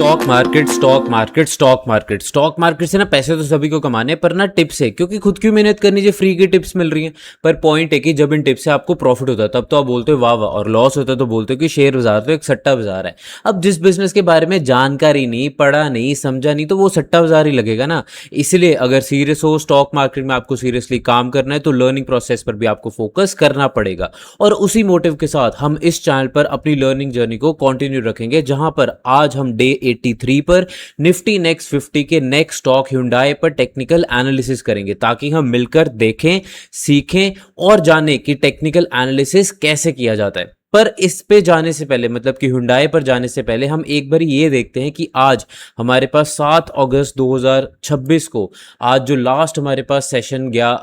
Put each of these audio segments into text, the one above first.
Stock market stock market stock market stock market से ना पैसे तो सभी को कमाने हैं, पर ना टिप्स है, क्योंकि खुद क्यों मेहनत करनी चाहिए, फ्री की टिप्स मिल रही हैं। पर पॉइंट है कि जब इन टिप्स से आपको प्रॉफिट होता है तब तो आप बोलते हो वाह वाह, और लॉस होता है तो बोलते हो कि शेयर बाजार तो एक सट्टा बाजार है। अब जिस बिजनेस के बारे में जानकारी नहीं, पढ़ा नहीं, समझा नहीं, तो वो सट्टा बाजार ही लगेगा ना। इसलिए अगर सीरियस हो स्टॉक मार्केट में, आपको सीरियसली काम करना है, तो लर्निंग प्रोसेस पर भी आपको फोकस करना पड़ेगा। और उसी मोटिव के साथ हम इस चैनल पर अपनी लर्निंग जर्नी को कंटिन्यू रखेंगे, जहां पर आज हम डे 83 पर निफ्टी नेक्स्ट 50 के नेक्स्ट स्टॉक Hyundai पर टेक्निकल एनालिसिस करेंगे, ताकि हम मिलकर देखें, सीखें और जानें कि टेक्निकल एनालिसिस कैसे किया जाता है। पर इस पे जाने से पहले, मतलब कि Hyundai पर जाने से पहले, हम एक बार ये देखते हैं कि आज हमारे पास 7 अगस्त 2026 को, आज जो लास्ट हमारे पास सेशन गया,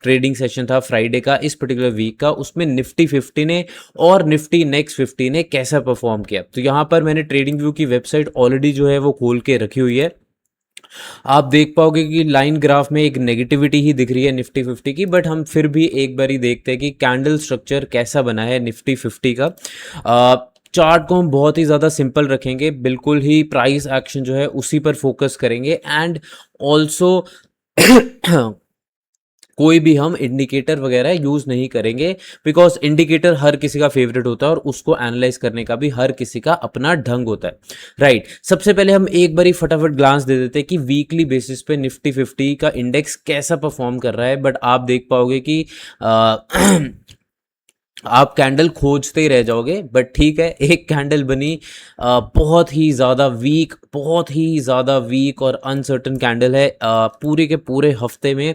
ट्रेडिंग सेशन था फ्राइडे का, इस पर्टिकुलर वीक का, उसमें निफ्टी 50 ने और निफ्टी नेक्स्ट 50 ने कैसा परफॉर्म किया। तो यहाँ पर मैंने ट्रेडिंग व्यू की वेबसाइट ऑलरेडी जो है वो खोल के रखी हुई है। आप देख पाओगे कि लाइन ग्राफ में एक नेगेटिविटी ही दिख रही है निफ्टी 50 की, बट हम फिर भी एक बार ही देखते हैं कि कैंडल स्ट्रक्चर कैसा बना है निफ्टी 50 का। चार्ट को हम बहुत ही ज़्यादा सिंपल रखेंगे, बिल्कुल ही प्राइस एक्शन जो है उसी पर फोकस करेंगे, एंड ऑल्सो कोई भी हम इंडिकेटर वगैरह यूज नहीं करेंगे, बिकॉज इंडिकेटर हर किसी का फेवरेट होता है और उसको एनालाइज करने का भी हर किसी का अपना ढंग होता है, राइट। सबसे पहले हम एक बारी फटाफट ग्लांस दे देते हैं कि वीकली बेसिस पे निफ्टी 50 का इंडेक्स कैसा परफॉर्म कर रहा है। बट आप देख पाओगे कि आप कैंडल खोजते ही रह जाओगे, बट ठीक है, एक कैंडल बनी, बहुत ही ज़्यादा वीक, बहुत ही ज़्यादा वीक और अनसर्टन कैंडल है पूरे के पूरे हफ्ते में।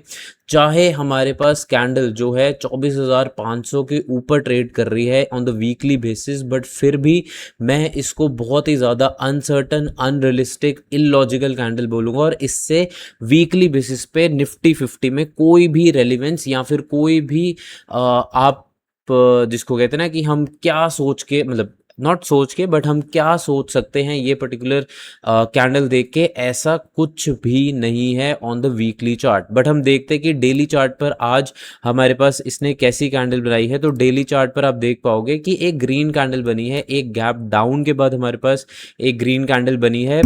चाहे हमारे पास कैंडल जो है 24,500 के ऊपर ट्रेड कर रही है on the weekly basis, but फिर भी मैं इसको बहुत ही ज़्यादा अनसर्टन, अनरियलिस्टिक, इलॉजिकल कैंडल बोलूँगा। और इससे वीकली बेसिस पे निफ्टी 50 में कोई भी रेलिवेंस या फिर कोई भी आप जिसको कहते हैं ना कि हम क्या सोच के, मतलब नॉट सोच के, बट हम क्या सोच सकते हैं ये पर्टिकुलर कैंडल देख के, ऐसा कुछ भी नहीं है on the weekly chart. But हम देखते हैं कि डेली चार्ट पर आज हमारे पास इसने कैसी कैंडल बनाई है। तो डेली चार्ट पर आप देख पाओगे कि एक ग्रीन कैंडल बनी है, एक गैप डाउन के बाद हमारे पास एक ग्रीन कैंडल बनी है,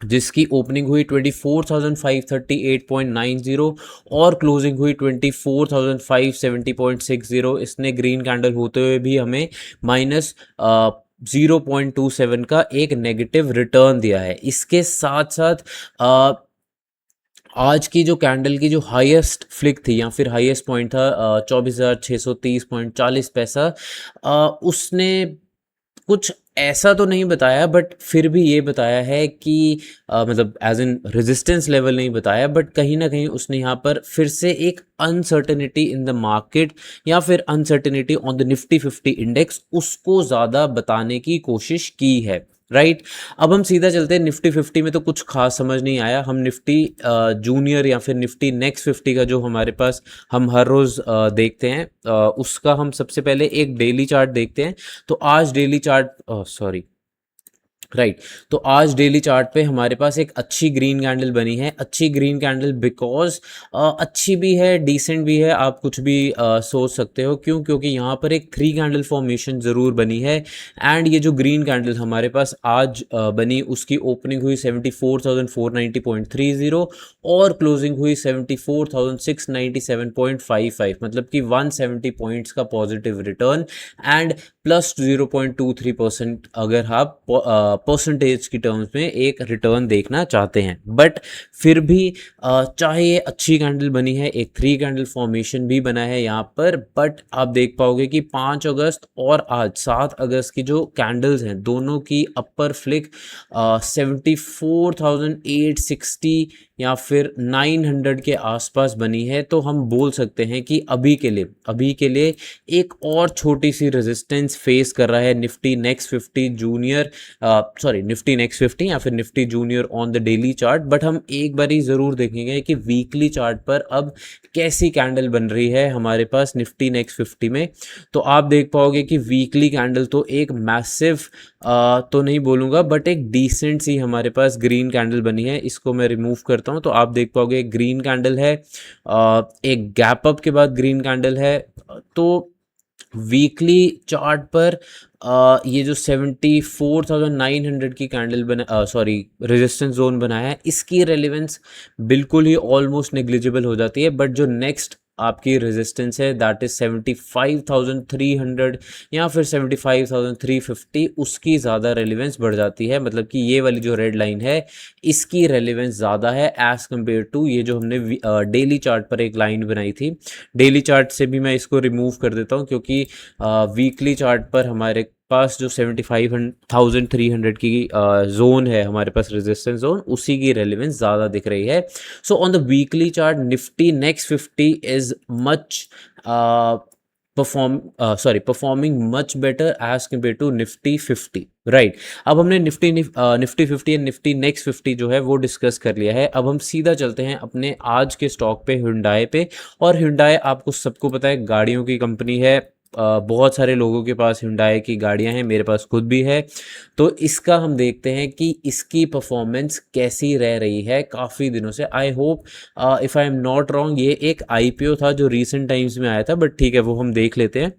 जिसकी ओपनिंग हुई 24,538.90 और क्लोजिंग हुई 24,570.60। इसने ग्रीन कैंडल होते हुए भी हमें माइनस 0.27 का एक नेगेटिव रिटर्न दिया है। इसके साथ साथ आज की जो कैंडल की जो हाईएस्ट फ्लिक थी या फिर हाईएस्ट पॉइंट था 24,630.40 उसने कुछ ऐसा तो नहीं बताया, बट फिर भी ये बताया है कि मतलब एज इन रेजिस्टेंस लेवल नहीं बताया, बट कहीं ना कहीं उसने यहाँ पर फिर से एक अनसर्टेनिटी इन द मार्केट या फिर uncertainty on the Nifty 50 index, उसको ज़्यादा बताने की कोशिश की है, राइट। अब हम सीधा चलते हैं निफ्टी 50 में। तो कुछ खास समझ नहीं आया। हम निफ्टी जूनियर या फिर निफ्टी नेक्स्ट 50 का जो हमारे पास हम हर रोज़ देखते हैं, उसका हम सबसे पहले एक डेली चार्ट देखते हैं। तो आज डेली चार्ट, सॉरी, राइट, तो आज डेली चार्ट पे हमारे पास एक अच्छी ग्रीन कैंडल बनी है। अच्छी ग्रीन कैंडल बिकॉज अच्छी भी है, डिसेंट भी है, आप कुछ भी सोच सकते हो। क्यों? क्योंकि यहाँ पर एक 3 कैंडल फॉर्मेशन ज़रूर बनी है। एंड ये जो ग्रीन कैंडल हमारे पास आज बनी, उसकी ओपनिंग हुई 74,490.30 और क्लोजिंग हुई 74,697.55, मतलब कि 170 पॉइंट्स का पॉजिटिव रिटर्न एंड प्लस 0.23% अगर आप परसेंटेज की टर्म्स में एक रिटर्न देखना चाहते हैं। बट फिर भी चाहे ये अच्छी कैंडल बनी है, एक 3 कैंडल फॉर्मेशन भी बना है यहाँ पर, बट आप देख पाओगे कि 5 अगस्त और आज 7 अगस्त की जो कैंडल्स हैं, दोनों की अपर फ्लिक 74,860 या फिर 900 के आसपास बनी है। तो हम बोल सकते हैं कि अभी के लिए एक और छोटी सी रेजिस्टेंस फेस कर रहा है Nifty next 50 junior, Nifty next 50 या फिर Nifty junior on the daily chart. But हम एक बारी ज़रूर देखेंगे कि वीकली चार्ट पर अब कैसी कैंडल बन रही है हमारे पास निफ्टी नेक्स्ट 50 में। तो आप देख पाओगे कि वीकली कैंडल तो एक मैसिव तो नहीं बोलूँगा, बट एक डिसेंट सी हमारे पास ग्रीन कैंडल बनी है। इसको मैं रिमूव करता हूँ तो आप देख पाओगे एक ग्रीन कैंडल है, एक गैप अप के बाद ग्रीन कैंडल है। तो वीकली चार्ट पर ये जो 74,900 की कैंडल बना, सॉरी, रेजिस्टेंस जोन बनाया है, इसकी रेलिवेंस बिल्कुल ही ऑलमोस्ट नेग्लिजिबल हो जाती है। बट जो नेक्स्ट आपकी रेजिस्टेंस है दैट इज 75,300 या फिर 75,350, उसकी ज़्यादा रेलिवेंस बढ़ जाती है। मतलब कि ये वाली जो रेड लाइन है इसकी रेलिवेंस ज़्यादा है एज़ कम्पेयर टू ये जो हमने डेली चार्ट पर एक लाइन बनाई थी। डेली चार्ट से भी मैं इसको रिमूव कर देता हूँ, क्योंकि वीकली चार्ट पर हमारे पास जो 75,300 की जोन है, हमारे पास रेजिस्टेंस जोन, उसी की रेलिवेंस ज़्यादा दिख रही है। So on the weekly chart Nifty next 50 is much performing much better as compared to Nifty 50, right. अब हमने निफ्टी 50 एंड निफ्टी नेक्स्ट 50 जो है वो डिस्कस कर लिया है। अब हम सीधा चलते हैं अपने आज के स्टॉक पे, Hyundai पे। और Hyundai आपको सबको पता है गाड़ियों की कंपनी है। बहुत सारे लोगों के पास Hyundai की गाड़ियां हैं, मेरे पास खुद भी है। तो इसका हम देखते हैं कि इसकी परफॉर्मेंस कैसी रह रही है काफ़ी दिनों से। I hope if I am not wrong ये एक IPO था जो रीसेंट टाइम्स में आया था, बट ठीक है वो हम देख लेते हैं।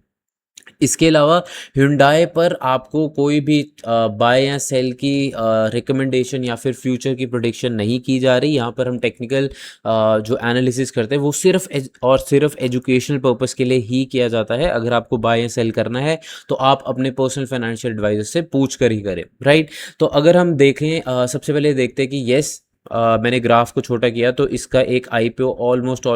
इसके अलावा Hyundai पर आपको कोई भी बाय या सेल की रिकमेंडेशन या फिर फ्यूचर की प्रोडिक्शन नहीं की जा रही। यहाँ पर हम टेक्निकल जो एनालिसिस करते हैं वो सिर्फ और सिर्फ एजुकेशनल पर्पस के लिए ही किया जाता है। अगर आपको बाय या सेल करना है तो आप अपने पर्सनल फाइनेंशियल एडवाइजर से पूछ कर ही करें, राइट। तो अगर हम देखें, सबसे पहले देखते हैं कि येस, मैंने ग्राफ को छोटा किया तो इसका एक IPO ऑलमोस्ट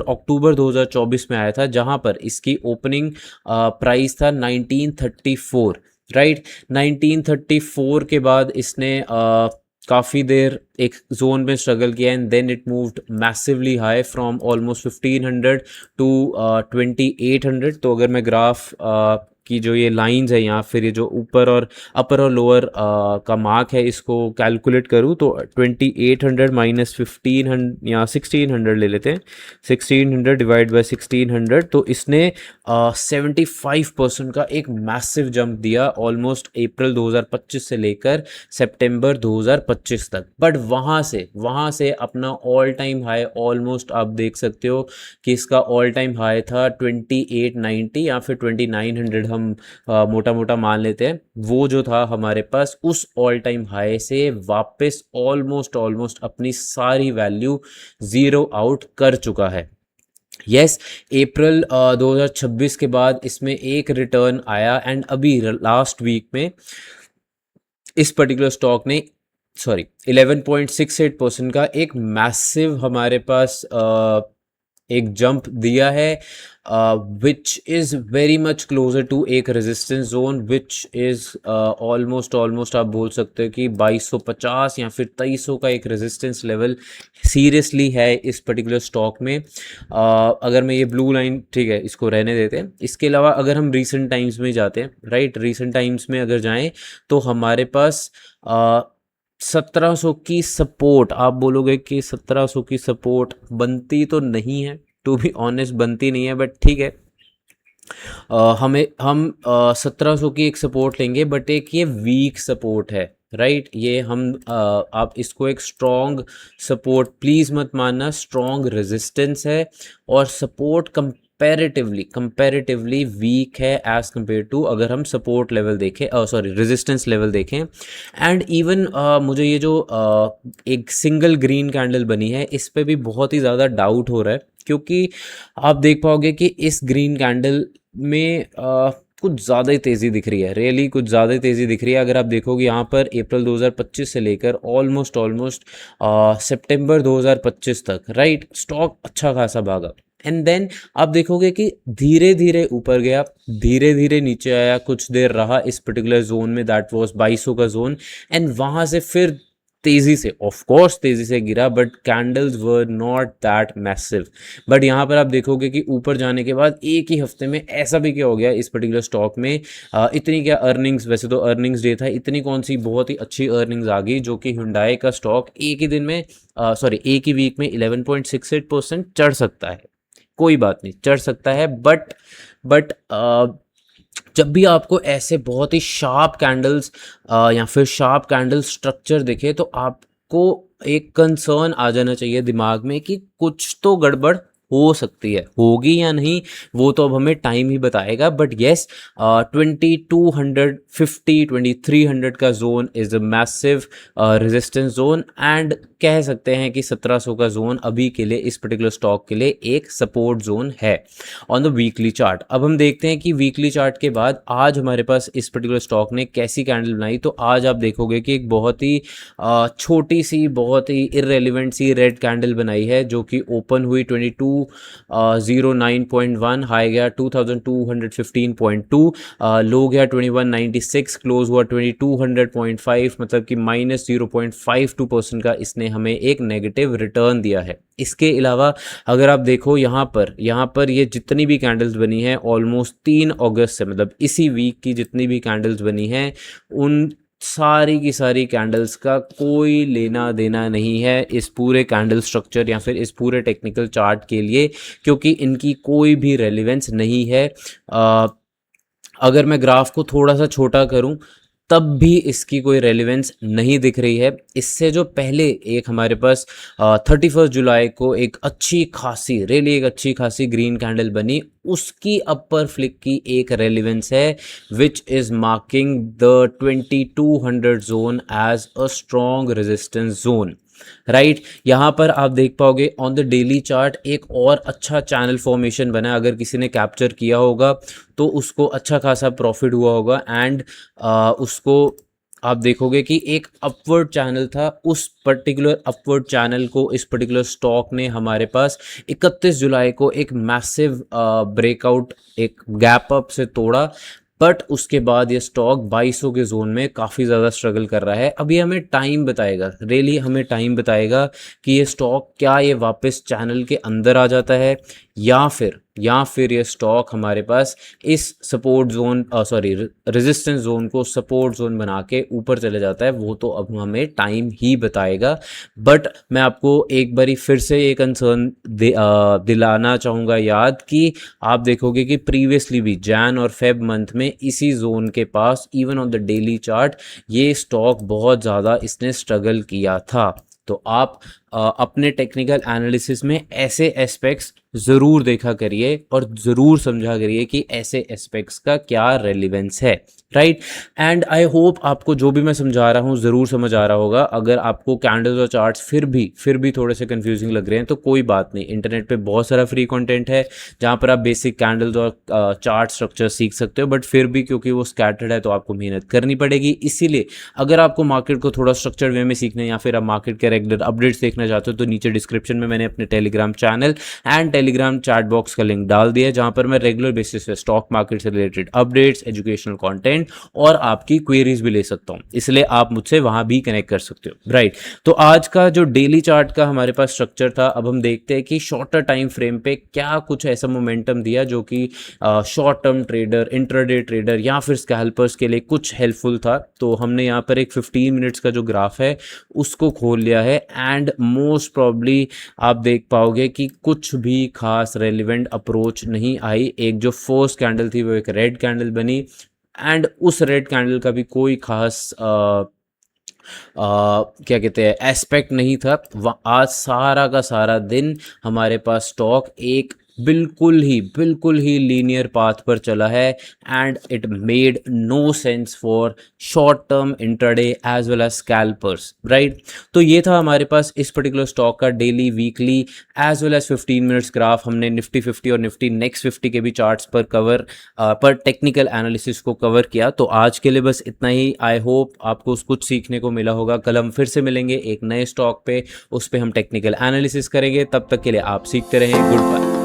अक्टूबर 2024 में आया था, जहां पर इसकी ओपनिंग प्राइस था 1934, राइट। 1934 के बाद इसने काफ़ी देर एक जोन में स्ट्रगल किया and then it moved massively high from almost 1500 to 2800। तो अगर मैं ग्राफ की जो ये लाइंस है यहाँ, फिर ये जो ऊपर और अपर और लोअर का मार्क है, इसको कैलकुलेट करूँ तो 2800 माइनस 1500 या 1600 ले लेते हैं, 1600 डिवाइड बाय 1600। तो इसने 75% का एक मैसिव जंप दिया ऑलमोस्ट अप्रैल 2025 से लेकर सितंबर 2025 तक। बट वहाँ से अपना ऑल टाइम हाई ऑलमोस्ट आप देख सकते हो कि इसका ऑल टाइम हाई था 2890 या फिर 2900, हम मोटा मोटा मान लेते हैं। वो जो था हमारे पास उस ऑल टाइम हाई से वापस ऑलमोस्ट अपनी सारी वैल्यू जीरो आउट कर चुका है। यस, अप्रैल 2026 के बाद इसमें एक रिटर्न आया एंड अभी लास्ट वीक में इस पर्टिकुलर स्टॉक ने 11.68% का एक मैसिव हमारे पास एक जंप दिया है, which is very much closer to एक resistance zone which is almost आप बोल सकते हो कि 2250 या फिर 2300 का एक रेजिस्टेंस लेवल सीरियसली है इस पर्टिकुलर स्टॉक में। अगर मैं ये ब्लू लाइन, ठीक है, इसको रहने देते हैं। इसके अलावा अगर हम रीसेंट टाइम्स में जाते हैं, राइट, रीसेंट टाइम्स में अगर जाएं तो हमारे पास 1700 की सपोर्ट, आप बोलोगे कि 1700 की सपोर्ट बनती तो नहीं है, टू बी ऑनेस्ट बनती नहीं है, बट ठीक है, हम 1700 की एक सपोर्ट लेंगे, बट एक ये वीक सपोर्ट है, राइट। ये हम आप इसको एक स्ट्रॉन्ग सपोर्ट प्लीज़ मत मानना, स्ट्रॉन्ग रेजिस्टेंस है और सपोर्ट कंपैरेटिवली वीक है एज कम्पेयर टू अगर हम सपोर्ट लेवल देखें, रेजिस्टेंस लेवल देखें। एंड इवन मुझे ये जो एक सिंगल ग्रीन कैंडल बनी है इस पे भी बहुत ही ज़्यादा डाउट हो रहा है, क्योंकि आप देख पाओगे कि इस ग्रीन कैंडल में कुछ ज़्यादा ही तेज़ी दिख रही है, रियली कुछ ज़्यादा ही तेज़ी दिख रही है। अगर आप देखोगे यहाँ पर अप्रैल 2025 से लेकर ऑलमोस्ट सितंबर 2025 तक, राइट, स्टॉक अच्छा खासा भागा एंड देन आप देखोगे कि धीरे धीरे ऊपर गया, धीरे धीरे नीचे आया, कुछ देर रहा इस पर्टिकुलर जोन में, दैट वाज 2200 का जोन, एंड वहाँ से फिर तेज़ी से, ऑफ कोर्स तेज़ी से गिरा, but candles were not that massive. But यहाँ पर आप देखोगे कि ऊपर जाने के बाद एक ही हफ्ते में ऐसा भी क्या हो गया इस पर्टिकुलर स्टॉक में, इतनी क्या अर्निंग्स, वैसे तो अर्निंग्स डे था, इतनी कौन सी बहुत ही अच्छी अर्निंग्स आ गई जो कि Hyundai का स्टॉक एक ही दिन में एक ही वीक में 11.68% चढ़ सकता है। कोई बात नहीं, चढ़ सकता है, बट जब भी आपको ऐसे बहुत ही शार्प कैंडल्स या फिर शार्प कैंडल स्ट्रक्चर दिखे तो आपको एक कंसर्न आ जाना चाहिए दिमाग में कि कुछ तो गड़बड़ हो सकती है, होगी या नहीं वो तो अब हमें टाइम ही बताएगा, बट येस 2250 2300 का zone is a massive resistance zone, and कह सकते हैं कि 1700 का जोन अभी के लिए इस पर्टिकुलर स्टॉक के लिए एक सपोर्ट जोन है ऑन द वीकली चार्ट। अब हम देखते हैं कि वीकली चार्ट के बाद आज हमारे पास इस पर्टिकुलर स्टॉक ने कैसी कैंडल बनाई। तो आज आप देखोगे कि एक बहुत ही छोटी सी, बहुत ही इररेलेवेंट सी रेड कैंडल बनाई है, जो कि ओपन हुई 2209.1, हाई गया 2215.2, लो गया 2196, क्लोज हुआ 2200.5, मतलब कि -0.52% का इसने हमें एक नेगेटिव रिटर्न दिया है। इसके अलावा अगर आप देखो यहाँ पर ये जितनी भी कैंडल्स बनी हैं ऑलमोस्ट 3 अगस्त से, मतलब इसी वीक की जितनी भी कैंडल्स बनी हैं उन सारी की सारी कैंडल्स का कोई लेना देना नहीं है इस पूरे कैंडल स्ट्रक्चर या फिर इस पूरे टेक्निकल चार्ट के लिए, क्योंकि इनकी कोई भी रेलिवेंस नहीं है। अगर मैं ग्राफ को थोड़ा सा छोटा करूं तब भी इसकी कोई रेलिवेंस नहीं दिख रही है। इससे जो पहले एक हमारे पास 31 जुलाई को एक अच्छी खासी ग्रीन कैंडल बनी, उसकी अपर फ्लिक की एक रेलिवेंस है which is marking the 2200 zone as a strong resistance zone, right. यहाँ पर आप देख पाओगे ऑन द डेली चार्ट एक और अच्छा चैनल फॉर्मेशन बना, अगर किसी ने कैप्चर किया होगा तो उसको अच्छा खासा प्रॉफिट हुआ होगा, एंड उसको आप देखोगे कि एक अपवर्ड चैनल था, उस पर्टिकुलर अपवर्ड चैनल को इस पर्टिकुलर स्टॉक ने हमारे पास 31 जुलाई को एक मैसिव ब्रेकआउट, एक गैप अप से तोड़ा, बट उसके बाद ये स्टॉक 2200 के जोन में काफ़ी ज़्यादा स्ट्रगल कर रहा है। अभी हमें टाइम बताएगा, रियली हमें टाइम बताएगा कि ये स्टॉक क्या ये वापस चैनल के अंदर आ जाता है या फिर ये स्टॉक हमारे पास इस सपोर्ट जोन रेजिस्टेंस जोन को सपोर्ट जोन बना के ऊपर चले जाता है। वो तो अब हमें टाइम ही बताएगा। बट मैं आपको एक बारी फिर से ये कंसर्न दिलाना चाहूँगा याद कि आप देखोगे कि प्रीवियसली भी जैन और फेब मंथ में इसी जोन के पास even on the daily chart ये स्टॉक बहुत ज़्यादा इसने स्ट्रगल किया था। तो आप अपने टेक्निकल एनालिसिस में ऐसे एस्पेक्ट्स ज़रूर देखा करिए और ज़रूर समझा करिए कि ऐसे एस्पेक्ट्स का क्या रेलिवेंस है, राइट। एंड आई होप आपको जो भी मैं समझा रहा हूँ ज़रूर समझ आ रहा होगा। अगर आपको कैंडल्स और चार्ट्स फिर भी थोड़े से कंफ्यूजिंग लग रहे हैं तो कोई बात नहीं, इंटरनेट पे बहुत सारा फ्री कंटेंट है जहाँ पर आप बेसिक कैंडल्स और चार्ट स्ट्रक्चर सीख सकते हो, बट फिर भी क्योंकि वो स्कैटर्ड है तो आपको मेहनत करनी पड़ेगी। इसीलिए अगर आपको मार्केट को थोड़ा स्ट्रक्चर्ड वे में सीखना है या फिर आप मार्केट के रेगुलर अपडेट्स देखना चाहते हो तो नीचे डिस्क्रिप्शन में मैंने अपने Telegram channel and Telegram chat box का लिंक डाल दिया है, जहां पर मैं रेगुलर बेसिस पे स्टॉक मार्केट से रिलेटेड अपडेट्स, एजुकेशनल कंटेंट और आपकी क्वेरीज भी ले सकता हूं, इसलिए आप मुझसे वहां भी कनेक्ट कर सकते हो, राइट। तो आज का जो डेली चार्ट का हमारे पास स्ट्रक्चर था, अब हम देखते हैं कि शॉर्टर टाइम फ्रेम पे क्या कुछ ऐसा मोमेंटम दिया जो कि short term trader, intraday trader या फिर स्कैल्पर्स के लिए कुछ हेल्पफुल था। तो हमने यहाँ पर एक 15 मिनट्स का जो ग्राफ है उसको खोल लिया है, एंड मोस्ट प्रॉब्ली आप देख पाओगे कि कुछ भी खास रेलिवेंट अप्रोच नहीं आई। एक जो फर्स्ट कैंडल थी वो एक रेड कैंडल बनी, एंड उस रेड कैंडल का भी कोई खास क्या कहते हैं एस्पेक्ट नहीं था। आज सारा का सारा दिन हमारे पास स्टॉक एक बिल्कुल ही लीनियर पाथ पर चला है, and it made no sense for short term intraday as well as scalpers, right. तो ये था हमारे पास इस पर्टिकुलर स्टॉक का daily, weekly as well as 15 minutes graph. हमने निफ्टी 50 और निफ्टी नेक्स्ट 50 के भी चार्ट्स पर टेक्निकल एनालिसिस को कवर किया। तो आज के लिए बस इतना ही। आई होप आपको कुछ सीखने को मिला होगा। कल हम फिर से मिलेंगे एक नए स्टॉक पे, उस पर हम टेक्निकल एनालिसिस करेंगे। तब तक के लिए आप सीखते रहें। Good bye.